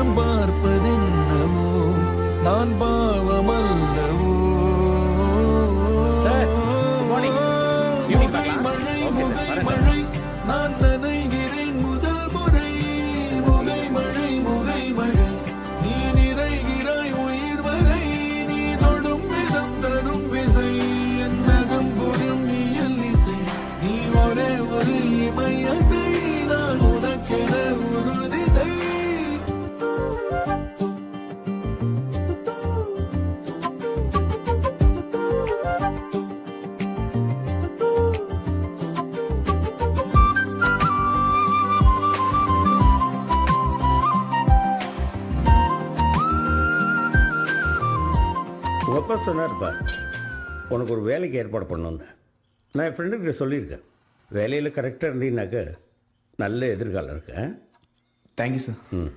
நான் பார்ப்பதென்னவோ நான் பாவமல்லவோ sir good morning evening பார்க்கலாம் மழை ஓகே சார் வரேன் சார் மழை நான் நனைகிறேன் முதல் முறை முகை மழை நீ நிறைகிறாய் உயிர் வரை நீ தொடும் விதம் தரும் விசை என்னகம் புரியும் இயல் இசை நீ ஒரே ஒரு இமையசை நான் உனக்கென ஒரு திசை உங்கள் அப்பா சொன்னார்ப்பா உனக்கு ஒரு வேலைக்கு ஏற்பாடு பண்ணோன்னு நான் என் ஃப்ரெண்டுக்கிட்ட சொல்லியிருக்கேன் வேலையில் கரெக்டாக இருந்தீங்கன்னாக்க நல்ல எதிர்காலம் இருக்கேன் தேங்க்யூ சார் ம்